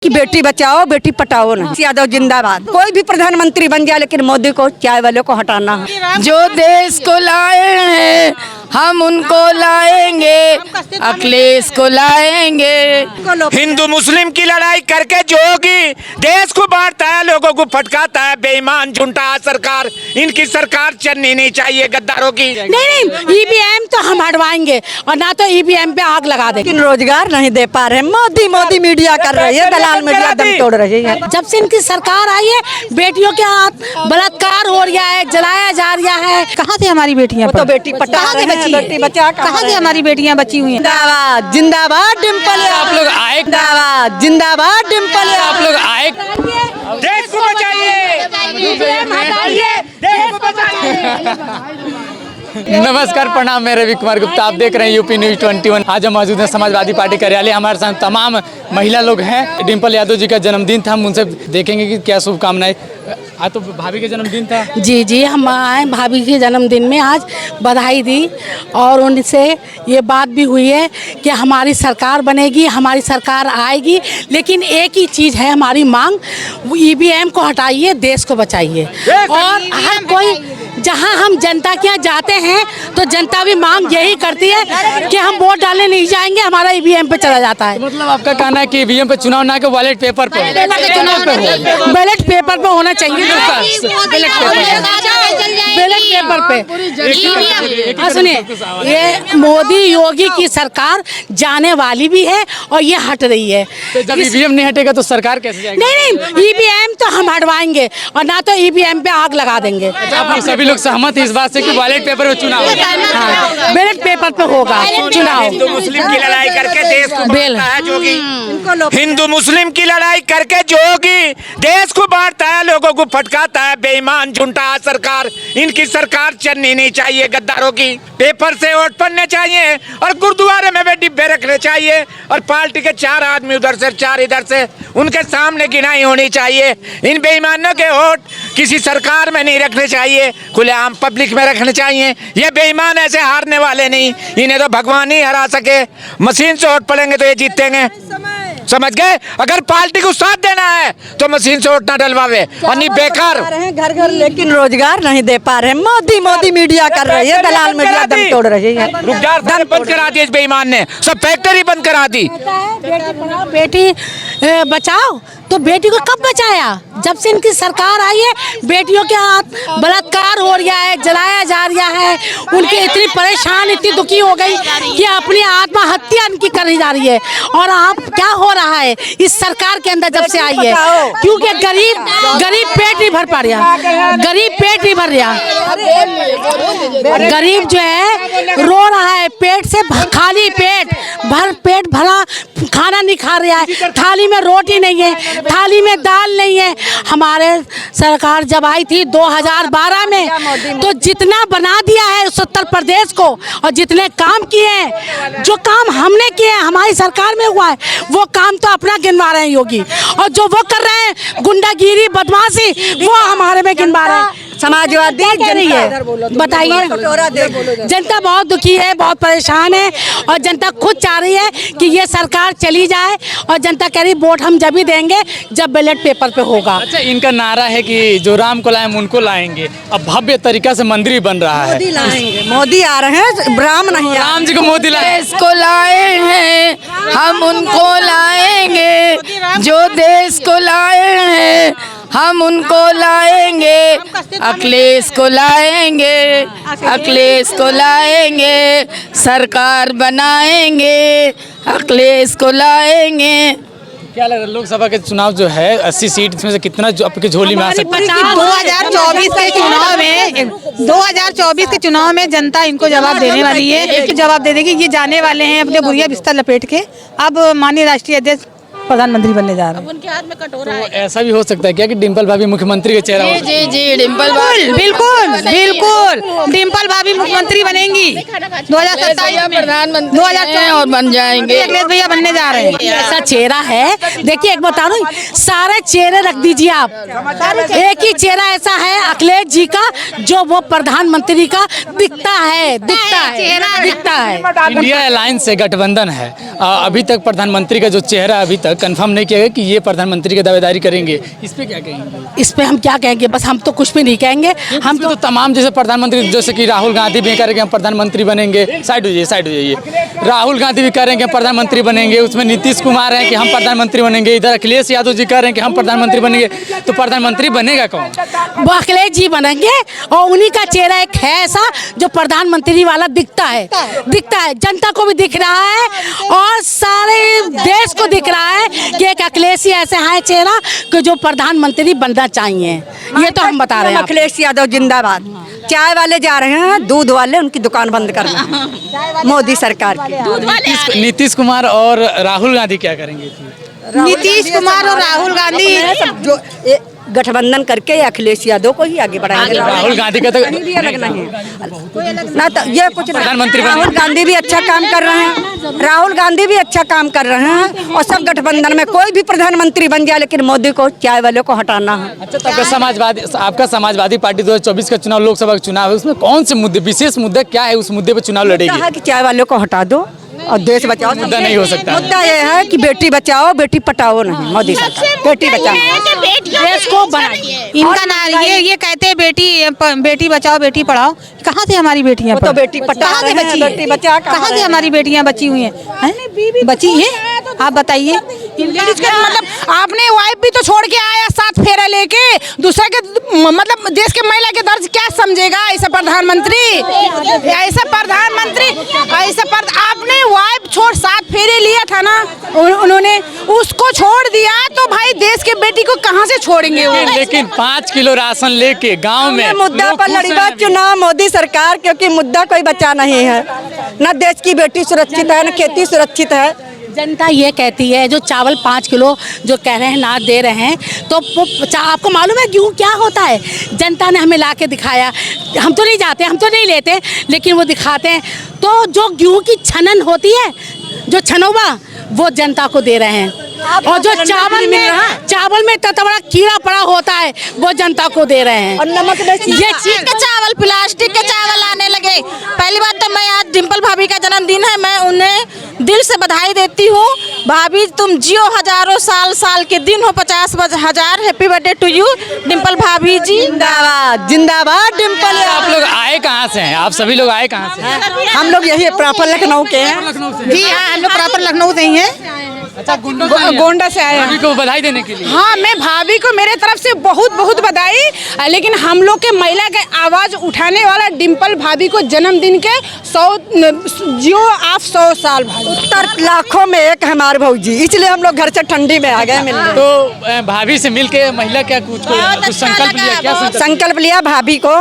कि बेटी बचाओ बेटी पटाओ ना। यादव जिंदाबाद। कोई भी प्रधानमंत्री बन जाए लेकिन मोदी को चाय वाले को हटाना है। जो देश को लाए हैं हम उनको लाएंगे, अखिलेश को लाएंगे। हिंदू मुस्लिम की लड़ाई करके जोगी देश को बांटता है, लोगों को फटकाता है। बेईमान झुंडा सरकार, इनकी सरकार चलनी नहीं चाहिए गद्दारों की। नहीं ईवीएम तो हम हटवाएंगे और ना तो ईवीएम पे आग लगा देंगे। लेकिन रोजगार नहीं दे पा रहे। मोदी मीडिया कर रही है, दलाल मीडिया दम तोड़ रही है। जब से इनकी सरकार आई है बेटियों के हाथ बलात्कार हो रहा है, जलाया जा रहा है। कहाँ से हमारी बेटियाँ? तो बेटी पटा रहे हैं, बेटी बचा कहाँ से हमारी बेटियाँ बची हुई हैं? जिंदाबाद जिंदाबाद डिम्पल। आप लोग आए, जिंदाबाद जिंदाबाद डिम्पल। आप लोग आए, देश को बचाइए, देश को बचाइए। नमस्कार, प्रणाम। मैं रवि कुमार गुप्ता, आप देख रहे हैं यूपी न्यूज 21। आज हम मौजूद हैं समाजवादी पार्टी कार्यालय। हमारे साथ तमाम महिला लोग हैं। डिम्पल यादव जी का जन्मदिन था, हम उनसे देखेंगे कि क्या शुभकामनाएं। आज तो भाभी का जन्मदिन था। जी हम आए भाभी के जन्मदिन में, आज बधाई दी और उनसे ये बात भी हुई है कि हमारी सरकार बनेगी, हमारी सरकार आएगी। लेकिन एक ही चीज़ है हमारी मांग, ईवीएम को हटाइए, देश को बचाइए। और हर कोई जहां हम जनता के यहाँ जाते हैं तो जनता भी मांग यही करती है कि हम वोट डालने नहीं जाएंगे, हमारा ईवीएम पे चला जाता है। मतलब आपका कहना है कि ईवीएम पे चुनाव ना के बैलेट पेपर पे बैलेट पेपर पे होना चाहिए। बैलेट पेपर पे सुनिए, ये मोदी योगी की सरकार जाने वाली भी है और ये हट रही है। तो जब ईवीएम नहीं हटेगा तो सरकार कैसे जाएगी? नहीं ईवीएम तो हम हटवाएंगे और ना तो ईवीएम पे आग लगा देंगे। सभी लोग सहमत हैं इस बात से कि बैलेट पेपर पे चुनाव हाँ, बैलेट पेपर पे होगा चुनाव। हिंदू मुस्लिम की लड़ाई करके देश को बांटता है जोगी। हिंदू मुस्लिम की लड़ाई करके जोगी देश को बांटता है, लोगों को फटकाता है। बेईमान झुंडा सरकार, इनकी सरकार चलनी नहीं चाहिए गद्दारों की। पेपर से वोट पड़ने चाहिए और गुरुद्वारे में भी डिब्बे रखने चाहिए और पार्टी के 4 आदमी उधर से 4 इधर से, उनके सामने गिनाई होनी चाहिए। इन बेईमानों के वोट किसी सरकार में नहीं रखने चाहिए, खुलेआम पब्लिक में रखने चाहिए। ये बेईमान ऐसे हारने वाले नहीं, इन्हें तो भगवान ही हरा सके। मशीन से वोट पड़ेंगे तो ये जीतेंगे, समझ गए? अगर पार्टी को साथ देना है तो मशीन से वोट ना डलवावे और नहीं बेकार घर घर, लेकिन रोजगार नहीं दे पा रहे। मोदी मीडिया कर रही है, दलाल मीडिया दम तोड़ रही है। रुकदार बंद करा दी इस बेईमान ने, सब फैक्ट्री बंद करा दी। बेटी पढ़ाओ बेटी बचाओ, तो बेटी को कब बचाया? जब से इनकी सरकार आई है बेटियों के हाथ बलात्कार हो रहा है, जलाया जा रहा है। उनकी इतनी परेशान, इतनी दुखी हो गई कि अपनी आत्महत्या इनकी करी जा रही है। और आप क्या हो रहा है इस सरकार के अंदर जब से आई है? क्योंकि गरीब पेट नहीं भर पा रहा, गरीब पेट नहीं भर रहा। गरीब जो है रो रहा है, पेट से खाली पेट भरा खाना नहीं खा रहा है। थाली में रोटी नहीं है, थाली में दाल नहीं है। हमारे सरकार जब आई थी 2012 में तो जितना बना दिया है उत्तर प्रदेश को और जितने काम किए हैं, जो काम हमने किए हैं हमारी सरकार में हुआ है, वो काम तो अपना गिनवा रहे हैं योगी। और जो वो कर रहे हैं गुंडागिरी बदमाशी, वो हमारे में गिनवा रहे हैं। समाजवादी कह रही है, बताइए। जनता बहुत दुखी है, बहुत परेशान है और जनता खुद चाह रही है कि ये सरकार चली जाए। और जनता कह रही वोट हम जब ही देंगे जब बैलेट पेपर पे होगा। अच्छा, इनका नारा है कि जो राम को लाए हम उनको लाएंगे। अब भव्य तरीका से मंदिर बन रहा है। मोदी लाएंगे, मोदी आ रहे हैं, राम नहीं। राम जी को मोदी लाए। देश को लाए हैं हम उनको लाएंगे, जो देश को लाए हैं हम उनको लाएंगे, अखिलेश को लाएंगे, अखिलेश को लाएंगे, सरकार बनाएंगे, अखिलेश को लाएंगे। क्या लग रहा है लोकसभा के चुनाव जो है 80 सीट में से कितना जो आपके झोली में आ सकता है? 2024 के चुनाव में जनता इनको जवाब देने वाली है, जवाब दे देगी। ये जाने वाले हैं अपने बुढ़िया बिस्तर लपेट के, अब माननीय राष्ट्रीय अध्यक्ष प्रधानमंत्री बनने जा रहे हैं। उनके हाथ में कटोरा तो ऐसा भी हो सकता है क्या कि डिम्पल भाभी मुख्यमंत्री के चेहरा हो? जी डिम्पल बिल्कुल डिम्पल भाभी मुख्यमंत्री बनेंगी 2027 में, प्रधानमंत्री 2024 और बन जाएंगे। अखिलेश भैया बनने जा रहे हैं। ऐसा चेहरा है, देखिए एक बता रही हूँ, सारे चेहरे रख दीजिए आप, एक ही चेहरा ऐसा है अखिलेश जी का जो वो प्रधानमंत्री का दिखता है। इंडिया अलायंस से गठबंधन है, अभी तक प्रधानमंत्री का जो चेहरा अभी तक कंफर्म नहीं किया गया कि ये प्रधानमंत्री की दावेदारी करेंगे, इस पे क्या कहेंगे? इस पे हम क्या कहेंगे, बस हम तो कुछ भी नहीं कहेंगे। हम तो तमाम जैसे प्रधानमंत्री, जैसे कि राहुल गांधी भी कह रहे हैं कि हम प्रधानमंत्री बनेंगे, साइड हो जाइए, राहुल गांधी भी कह रहे हैं कि प्रधानमंत्री बनेंगे, उसमें नीतीश कुमार हैं कि हम प्रधानमंत्री बनेंगे, इधर अखिलेश यादव जी कह रहे हैं कि हम प्रधानमंत्री बनेंगे, तो प्रधानमंत्री बनेगा कौन? वो अखिलेश जी बनेंगे और उन्हीं का चेहरा एक है ऐसा जो प्रधानमंत्री वाला दिखता है, जनता को भी दिख रहा है और सारे देश को दिख रहा है कि एक अखिलेश ही ऐसे है चेहरा कि जो प्रधानमंत्री बनना चाहिए। ये तो हम बता रहे हैं। अखिलेश यादव जिंदाबाद। चाय वाले जा रहे हैं, दूध वाले उनकी दुकान बंद कर रहे हैं मोदी सरकार की। नीतीश कुमार और राहुल गांधी क्या करेंगे? नीतीश कुमार और राहुल गांधी जो गठबंधन करके अखिलेश यादव को ही आगे बढ़ाएंगे। राहुल गांधी का तो अलग नहीं है ना, तो ये कुछ प्रधानमंत्री राहुल गांधी भी अच्छा काम कर रहे हैं, राहुल गांधी भी अच्छा काम कर रहे हैं और सब गठबंधन में कोई भी प्रधानमंत्री बन जाए, लेकिन मोदी को, चाय वाले को हटाना है। अच्छा, तो आपका समाजवादी पार्टी 2024 का चुनाव, लोकसभा का चुनाव है, उसमें कौन से मुद्दे, विशेष मुद्दा क्या है, उस मुद्दे पर चुनाव लड़ेगी? कि चाय वाले को हटा दो और देश बचाओ। मुद्दा नहीं हो सकता। मुद्दा ये है कि बेटी बचाओ बेटी पटाओ नहीं, मोदी सरकार बेटी बचाओ, देश को बनाइए। इनका ना ये कहते हैं बेटी बचाओ बेटी पढ़ाओ। कहाँ से हमारी बेटियाँ तो बेटी पटा रहे हैं, बेटी बचा कहाँ से हमारी बेटियाँ बची हुई हैं? बची हैं? आप बताइए। मतलब आपने वाइफ भी तो छोड़ के आया साथ फेरा लेके, दूसरे के मतलब देश के महिला के दर्द क्या समझेगा ऐसा प्रधानमंत्री? आपने वाइफ छोड़ साथ फेरे लिया था ना, उन्होंने उसको छोड़ दिया, तो भाई देश के बेटी को कहाँ से छोड़ेंगे वो? लेकिन 5 किलो राशन लेके गांव में मुद्दा पर लड़ेगा चुनाव मोदी सरकार, क्योंकि मुद्दा कोई बचा नहीं है, न देश की बेटी सुरक्षित है, न खेती सुरक्षित है। जनता ये कहती है जो चावल 5 किलो जो कह रहे हैं ना दे रहे हैं, तो आपको मालूम है गेहूँ क्या होता है? जनता ने हमें ला के दिखाया, हम तो नहीं जाते, हम तो नहीं लेते, लेकिन वो दिखाते हैं। तो जो गेहूँ की छनन होती है, जो छनौवा, वो जनता को दे रहे हैं, और जो चावल में इतना बड़ा कीड़ा पड़ा होता है वो जनता को दे रहे हैं। और नमक ये चीज के चावल, प्लास्टिक के चावल आने लगे। पहली बात तो मैं आज डिम्पल भाभी का जन्मदिन है, मैं उन्हें दिल से बधाई देती हूँ। भाभी तुम जियो हजारों साल के दिन हो, 50,000 happy birthday to you Dimple भाभी जी। जिंदाबाद जिंदाबाद डिम्पल। आप लोग आए कहाँ से हैं? आप सभी लोग आए कहाँ से हैं? हम लोग यही प्रॉपर लखनऊ के हैं। जी हाँ, हम लोग प्रॉपर लखनऊ से ही हैं। अच्छा, गोंडा से आए भाभी को बधाई देने के लिए। हाँ, मैं भाभी को मेरे तरफ से बहुत बहुत बधाई। लेकिन हम लोग के महिला के आवाज उठाने वाला डिम्पल भाभी को जन्मदिन के 100 साल भाभी। उत्तर लाखों में एक हमारे भौजी, इसलिए हम लोग घर से ठंडी में आ गए मिलने। तो भाभी से मिलके महिला क्या कुछ संकल्प लिया? क्या संकल्प लिया? भाभी को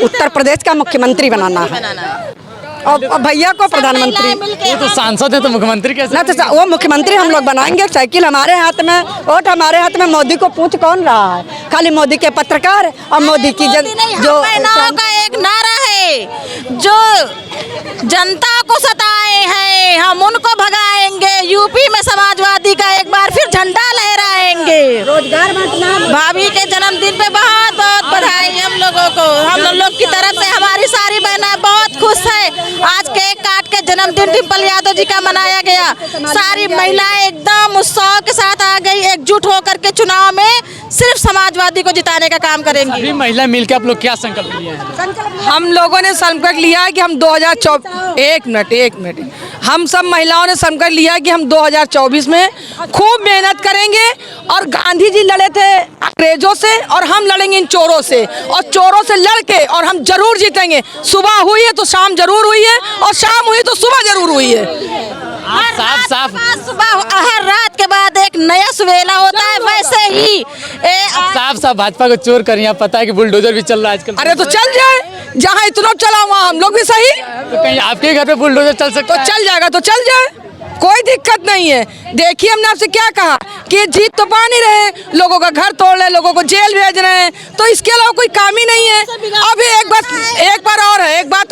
उत्तर प्रदेश का मुख्यमंत्री बनाना है और भैया को प्रधानमंत्री। वो तो सांसद है, तो मुख्यमंत्री कैसे? ना तो वो मुख्यमंत्री हम लोग बनाएंगे। साइकिल हमारे हाथ में, वोट हमारे हाथ में। मोदी को पूछ कौन रहा है? खाली मोदी के पत्रकार और मोदी की जो महिलाओं का एक नारा है, जो जनता को सताए हैं हम उनको भगाएंगे। यूपी में समाजवादी का एक बार फिर झंडा लहराएंगे। रोजगार बांटना। भाभी के जन्मदिन पे बहुत बहुत बधाई हम लोगों को। हम लोग की तरफ से हमारी सारी बहनें बहुत खुश है। आज केक काट के जन्मदिन डिम्पल यादव जी का मनाया गया। सारी महिलाएं एकदम उत्साह के साथ आ गई, एकजुट होकर के चुनाव में सिर्फ समाजवादी को जिताने का काम करेंगी। सभी महिला मिलकर आप लोग क्या संकल्प लिए हैं? हम लोगों ने संकल्प लिया है कि हम 2024 एक मिनट हम सब महिलाओं ने संकल्प लिया कि हम 2024 में खूब मेहनत करेंगे। और गांधी जी लड़े थे अंग्रेजों से और हम लड़ेंगे इन चोरों से, और चोरों से लड़के और हम जरूर जीतेंगे। सुबह हुई है तो शाम जरूर हुई है, और शाम हुई तो सुबह जरूर हुई है। साफ सुबह हर रात के बाद एक नया सवेला होता है, वैसे ही साफ भाजपा को चोर कर, यहाँ पता है कि बुलडोजर भी चल रहा है आजकल। अरे तो चल जाए, जहाँ इतना चला वहाँ हम लोग भी सही। तो कहीं आपके घर पे बुलडोजर चल सकता है? चल जाएगा तो चल जाए, कोई दिक्कत नहीं है। देखिए हमने आपसे क्या कहा कि जीत तो पा नहीं रहे, लोगों का घर तोड़ रहे, लोगों को जेल भेज रहे हैं, तो इसके अलावा कोई काम ही नहीं है। अभी एक बात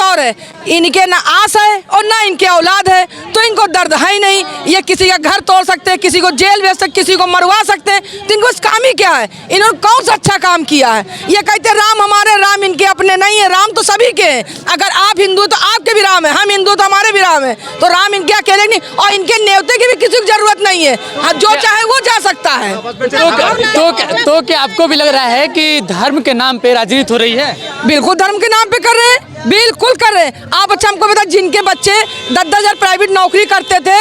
और है, इनके ना आस है और ना इनके औलाद है, तो इनको दर्द है ही नहीं। ये किसी का घर तोड़ सकते हैं, किसी को जेल भेज सकते, किसी को मरवा सकते हैं, तो इनको काम ही क्या है? इन्होंने कौन सा अच्छा काम किया है? ये कहते राम हमारे, राम इनके अपने नहीं है। राम तो सभी के हैं। अगर आप हिंदू तो आपके भी राम है, हम हिंदू तो हमारे भी राम है, तो राम इनके अकेले नहीं। और इनके न्योते की भी किसी को जरूरत नहीं है। हाँ, जो चाहे वो जा सकता है। तो क्या आपको भी लग रहा है कि धर्म के नाम पे राजनीति हो रही है? बिल्कुल धर्म के नाम पे कर रहे हैं, बिल्कुल कर रहे हैं। आप अच्छा हमको बता, जिनके बच्चे 10-10 हज़ार प्राइवेट नौकरी करते थे,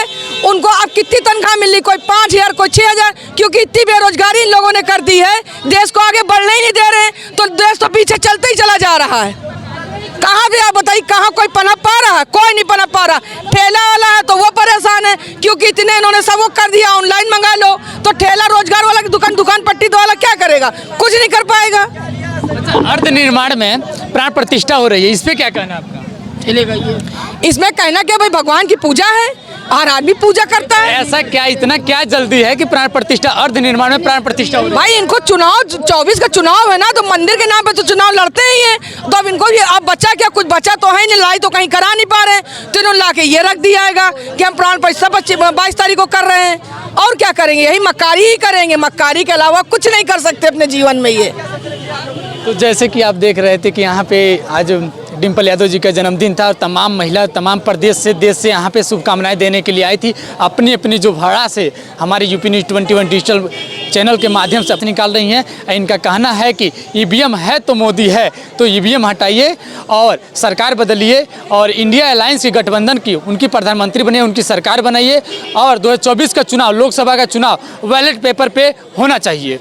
उनको अब कितनी तनख्वाह मिल रही? कोई 5,000, कोई 6,000, क्योंकि इतनी बेरोजगारी इन लोगों ने कर दी है, देश को आगे बढ़ने ही नहीं दे रहे हैं, तो देश तो पीछे चलते ही चला जा रहा है। कहाँ भी आप बताइए, कहाँ कोई पनप पा रहा है? कोई नहीं पनप पा रहा। ठेला वाला है तो वो परेशान है, क्योंकि इतने इन्होंने सब वो कर दिया, ऑनलाइन मंगा लो। तो ठेला रोजगार वाला दुकान पट्टी वाला क्या करेगा? कुछ नहीं कर पाएगा। अर्ध निर्माण में प्राण प्रतिष्ठा हो रही है, इस पे क्या कहना आपका? इसमें कहना क्या भाई, भगवान की पूजा है, हर आदमी पूजा करता है। ऐसा क्या, इतना क्या जल्दी है कि प्राण प्रतिष्ठा, अर्ध निर्माण में प्राण प्रतिष्ठा हो रही है? भाई इनको चुनाव 24 का चुनाव है ना, तो मंदिर के नाम पे तो चुनाव लड़ते ही हैं। तो अब इनको ये अब बचा क्या? कुछ बचा तो है नहीं, लड़ाई तो कहीं करा नहीं पा रहे, तो इन्होंने ला के ये रख दिया है कि हम प्राण प्रतिष्ठा 22 तारीख को कर रहे हैं। और क्या करेंगे? यही मक्कारी ही करेंगे, मक्कारी के अलावा कुछ नहीं कर सकते अपने जीवन में ये। तो जैसे कि आप देख रहे थे कि यहाँ पे आज डिम्पल यादव जी का जन्मदिन था और तमाम महिला तमाम प्रदेश से, देश से यहाँ पे शुभकामनाएं देने के लिए आई थी। अपनी अपनी जो भाड़ा से हमारी यूपी न्यूज़ 21 डिजिटल चैनल के माध्यम से निकाल रही हैं। इनका कहना है कि ईवीएम है तो मोदी है, तो ईवीएम हटाइए और सरकार बदलिए और इंडिया अलायंस की गठबंधन की उनकी प्रधानमंत्री बने, उनकी सरकार बनाइए और 2024 का चुनाव, लोकसभा का चुनाव बैलेट पेपर पे होना चाहिए।